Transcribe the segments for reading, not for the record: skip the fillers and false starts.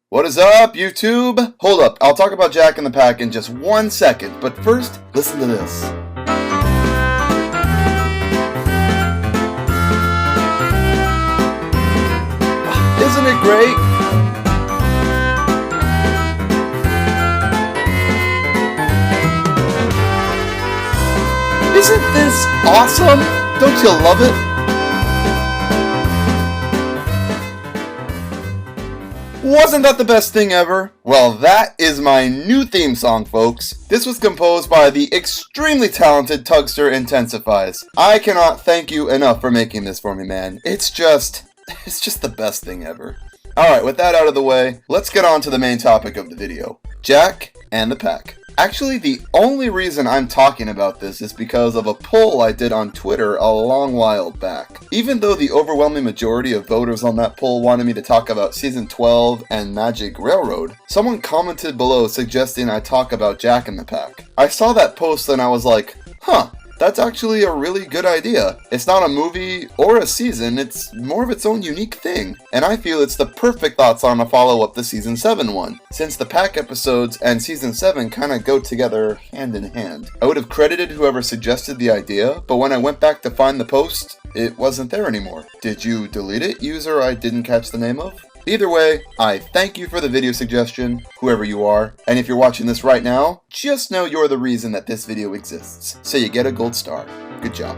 What is up, YouTube? Hold up, I'll talk about Jack in the Pack in just 1 second, but first, listen to this. Isn't it great? Isn't this awesome? Don't you love it? Wasn't that the best thing ever? Well, that is my new theme song, folks. This was composed by the extremely talented Tugster Intensifies. I cannot thank you enough for making this for me, man. It's just the best thing ever. Alright, with that out of the way, let's get on to the main topic of the video. Jack and the Pack. Actually, the only reason I'm talking about this is because of a poll I did on Twitter a long while back. Even though the overwhelming majority of voters on that poll wanted me to talk about Season 12 and Magic Railroad, someone commented below suggesting I talk about Jack in the Pack. I saw that post and I was like, huh. That's actually a really good idea. It's not a movie or a season, it's more of its own unique thing. And I feel it's the perfect thoughts on a follow-up to Season 7 one, since the Pack episodes and Season 7 kinda go together hand in hand. I would have credited whoever suggested the idea, but when I went back to find the post, it wasn't there anymore. Did you delete it, user I didn't catch the name of? Either way, I thank you for the video suggestion, whoever you are, and if you're watching this right now, just know you're the reason that this video exists, so you get a gold star. Good job.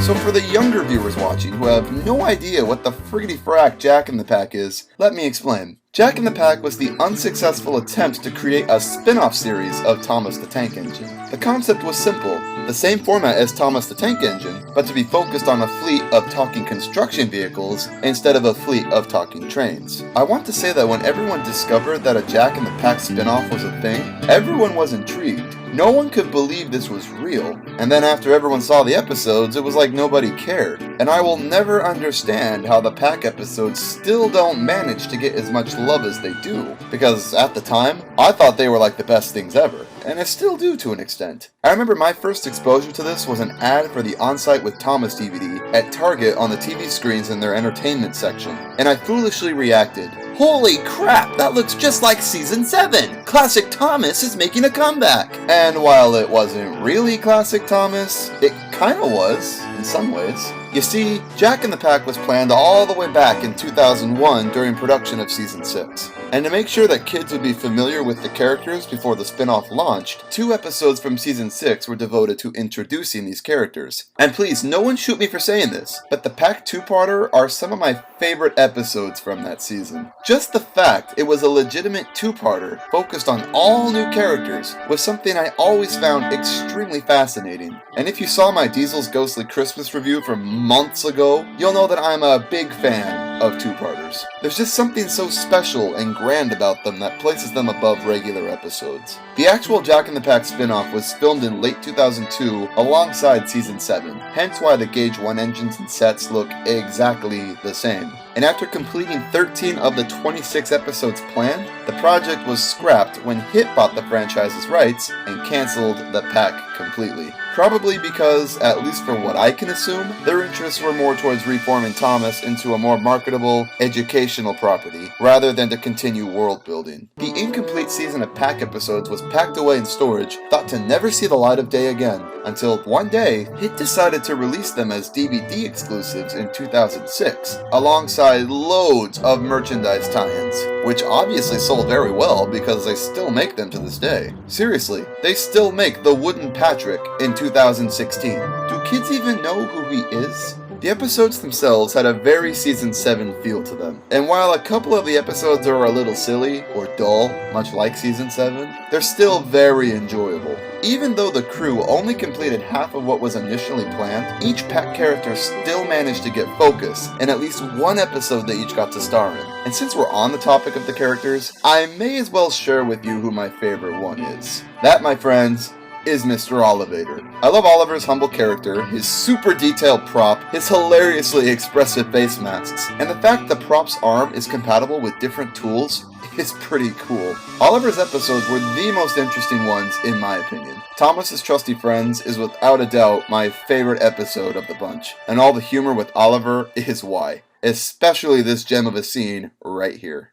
So for the younger viewers watching who have no idea what the friggity frack Jack in the Pack is, let me explain. Jack in the Pack was the unsuccessful attempt to create a spin-off series of Thomas the Tank Engine. The concept was simple, the same format as Thomas the Tank Engine, but to be focused on a fleet of talking construction vehicles instead of a fleet of talking trains. I want to say that when everyone discovered that a Jack in the Pack spin-off was a thing, everyone was intrigued. No one could believe this was real, and then after everyone saw the episodes, it was like nobody cared. And I will never understand how the Pack episodes still don't manage to get as much love as they do, because at the time, I thought they were like the best things ever, and I still do to an extent. I remember my first exposure to this was an ad for the On-Site with Thomas DVD at Target on the TV screens in their entertainment section, and I foolishly reacted, "Holy crap, that looks just like Season 7! Classic Thomas is making a comeback!" And while it wasn't really Classic Thomas, it kinda was, in some ways. You see, Jack in the Pack was planned all the way back in 2001 during production of Season 6. And to make sure that kids would be familiar with the characters before the spin-off launched, 2 episodes from Season 6 were devoted to introducing these characters. And please, no one shoot me for saying this, but the Pack 2-parter are some of my favorite episodes from that season. Just the fact it was a legitimate 2-parter focused on all new characters was something I always found extremely fascinating. And if you saw my Diesel's Ghostly Christmas review from months ago, you'll know that I'm a big fan of 2-parters. There's just something so special and grand about them that places them above regular episodes. The actual Jack in the Pack spin-off was filmed in late 2002 alongside Season 7, hence why the Gauge 1 engines and sets look exactly the same. And after completing 13 of the 26 episodes planned, the project was scrapped when HIT bought the franchise's rights and cancelled the Pack completely. Probably because, at least for what I can assume, their interests were more towards reforming Thomas into a more marketable, educational property, rather than to continue world building. The incomplete season of Pack episodes was packed away in storage, thought to never see the light of day again, until one day, HIT decided to release them as DVD exclusives in 2006, alongside loads of merchandise tie-ins, which obviously sold very well because they still make them to this day. Seriously, they still make the Wooden Patrick in 2016. Do kids even know who he is? The episodes themselves had a very Season 7 feel to them, and while a couple of the episodes are a little silly or dull, much like Season 7, they're still very enjoyable. Even though the crew only completed half of what was initially planned, each Pack character still managed to get focus in at least one episode they each got to star in. And since we're on the topic of the characters, I may as well share with you who my favorite one is. That, my friends, is Mr. Olivator. I love Oliver's humble character, his super detailed prop, his hilariously expressive face masks, and the fact the prop's arm is compatible with different tools is pretty cool. Oliver's episodes were the most interesting ones in my opinion. Thomas's Trusty Friends is without a doubt my favorite episode of the bunch, and all the humor with Oliver is why. Especially this gem of a scene right here.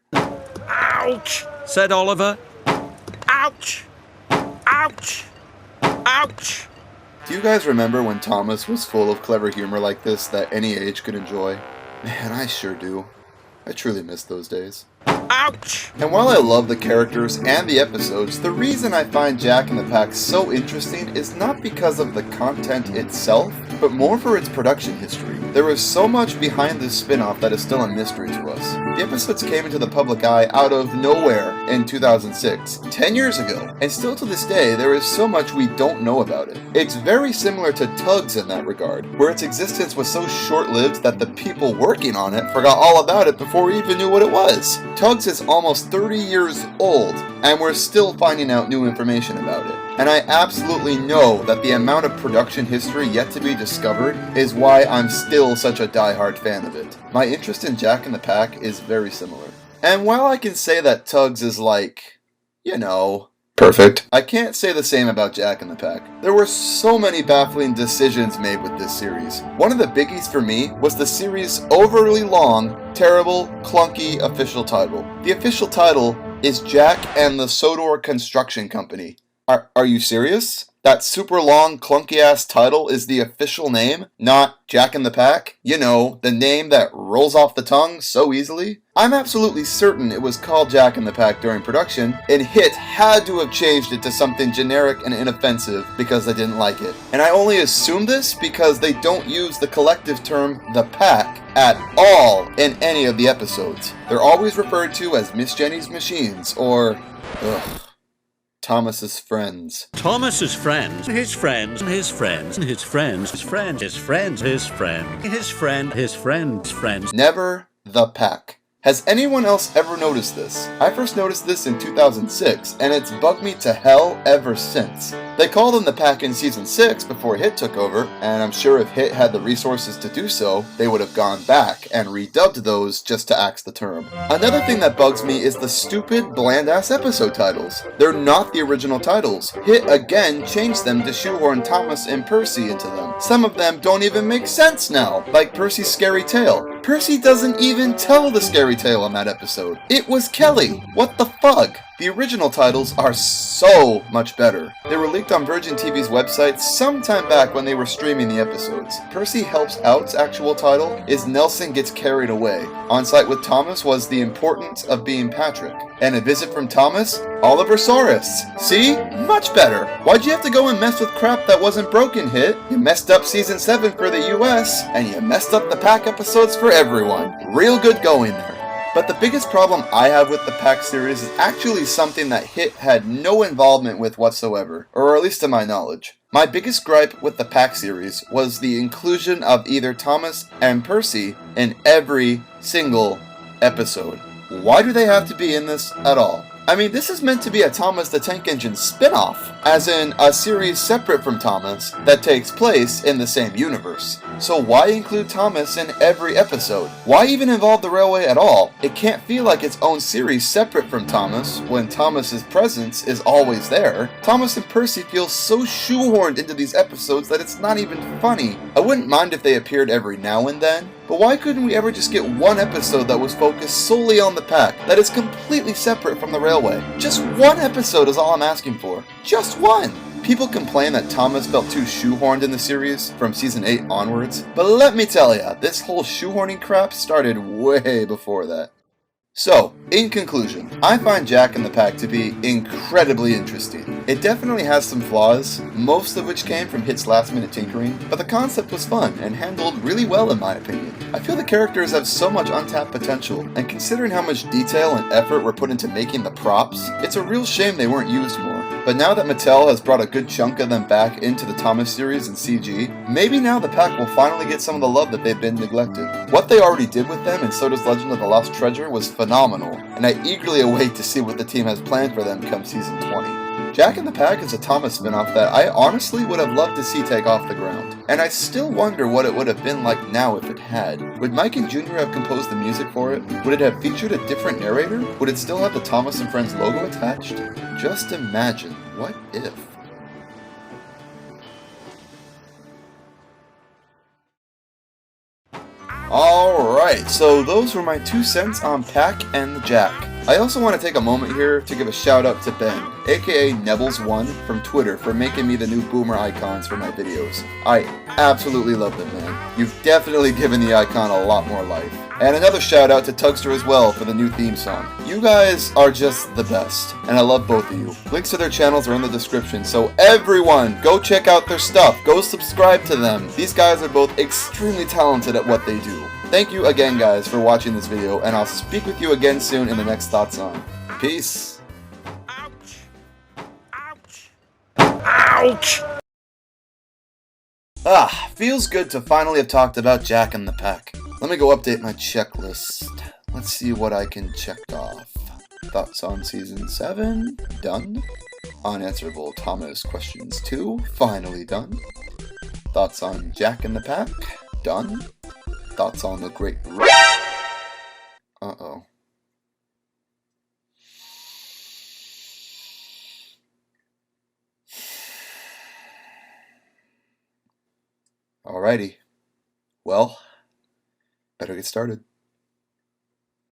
Ouch! Said Oliver. Ouch! Ouch! Ouch! Do you guys remember when Thomas was full of clever humor like this that any age could enjoy? Man, I sure do. I truly miss those days. Ouch! And while I love the characters and the episodes, the reason I find Jack in the Pack so interesting is not because of the content itself, but more for its production history. There is so much behind this spin-off that is still a mystery to us. The episodes came into the public eye out of nowhere in 2006, 10 years ago, and still to this day there is so much we don't know about it. It's very similar to Tugs in that regard, where its existence was so short-lived that the people working on it forgot all about it before we even knew what it was. Tugs is almost 30 years old, and we're still finding out new information about it. And I absolutely know that the amount of production history yet to be discovered is why I'm still such a die-hard fan of it. My interest in Jack in the Pack is very similar. And while I can say that Tugs is like, perfect, I can't say the same about Jack in the Pack. There were so many baffling decisions made with this series. One of the biggies for me was the series' overly long, terrible, clunky official title. The official title is Jack and the Sodor Construction Company. Are you serious? That super long, clunky-ass title is the official name, not Jack in the Pack? You know, the name that rolls off the tongue so easily? I'm absolutely certain it was called Jack in the Pack during production, and HIT had to have changed it to something generic and inoffensive because they didn't like it. And I only assume this because they don't use the collective term, the Pack, at all in any of the episodes. They're always referred to as Miss Jenny's Machines, or... Thomas's friends. Thomas's friends, his friends, his friends, his friends, his friends, his friends, his friend, his friend, his friend's friends. Never the Pack. Has anyone else ever noticed this? I first noticed this in 2006, and it's bugged me to hell ever since. They called them the Pack in Season 6 before HIT took over, and I'm sure if HIT had the resources to do so, they would have gone back and redubbed those just to axe the term. Another thing that bugs me is the stupid, bland-ass episode titles. They're not the original titles. HIT again changed them to shoehorn Thomas and Percy into them. Some of them don't even make sense now, like Percy's Scary Tale. Percy doesn't even tell the scary tale in that episode. It was Kelly. What the fuck? The original titles are so much better. They were leaked on Virgin TV's website sometime back when they were streaming the episodes. Percy Helps Out's actual title is Nelson Gets Carried Away. On site with Thomas was The Importance of Being Patrick. And A Visit from Thomas, Oliver Saurus. See? Much better. Why'd you have to go and mess with crap that wasn't broken, HIT? You messed up Season 7 for the US, and you messed up the Pack episodes for everyone. Real good going there. But the biggest problem I have with the Pack series is actually something that HIT had no involvement with whatsoever, or at least to my knowledge. My biggest gripe with the Pack series was the inclusion of either Thomas and Percy in every single episode. Why do they have to be in this at all? I mean, this is meant to be a Thomas the Tank Engine spin-off, as in a series separate from Thomas that takes place in the same universe. So why include Thomas in every episode? Why even involve the railway at all? It can't feel like its own series separate from Thomas when Thomas's presence is always there. Thomas and Percy feel so shoehorned into these episodes that it's not even funny. I wouldn't mind if they appeared every now and then, but why couldn't we ever just get one episode that was focused solely on the Pack, that is completely separate from the railway? Just one episode is all I'm asking for. Just one! People complain that Thomas felt too shoehorned in the series from Season 8 onwards, but let me tell ya, this whole shoehorning crap started way before that. So, in conclusion, I find Jack in the Pack to be incredibly interesting. It definitely has some flaws, most of which came from HIT's last-minute tinkering, but the concept was fun and handled really well in my opinion. I feel the characters have so much untapped potential, and considering how much detail and effort were put into making the props, it's a real shame they weren't used more. But now that Mattel has brought a good chunk of them back into the Thomas series and CG, maybe now the Pack will finally get some of the love that they've been neglected. What they already did with them in So Does Legend of the Lost Treasure was phenomenal, and I eagerly await to see what the team has planned for them come Season 20. Jack and the Pack is a Thomas spinoff that I honestly would have loved to see take off the ground. And I still wonder what it would have been like now if it had. Would Mike and Junior have composed the music for it? Would it have featured a different narrator? Would it still have the Thomas and Friends logo attached? Just imagine, what if? Alright, so those were my 2 cents on Pack and Jack. I also want to take a moment here to give a shout out to Ben, aka Nebbles1 from Twitter, for making me the new boomer icons for my videos. I absolutely love them, man. You've definitely given the icon a lot more life. And another shout out to Tugster as well for the new theme song. You guys are just the best, and I love both of you. Links to their channels are in the description, so everyone, go check out their stuff. Go subscribe to them. These guys are both extremely talented at what they do. Thank you again, guys, for watching this video, and I'll speak with you again soon in the next Thoughts On. Peace. Ouch! Ouch! Ouch! Feels good to finally have talked about Jack and the Pack. Let me go update my checklist. Let's see what I can check off. Thoughts on Season 7? Done. Unanswerable Thomas Questions 2? Finally done. Thoughts on Jack and the Pack? Done. Thoughts on the Great... Uh-oh. Alrighty. Well, better get started.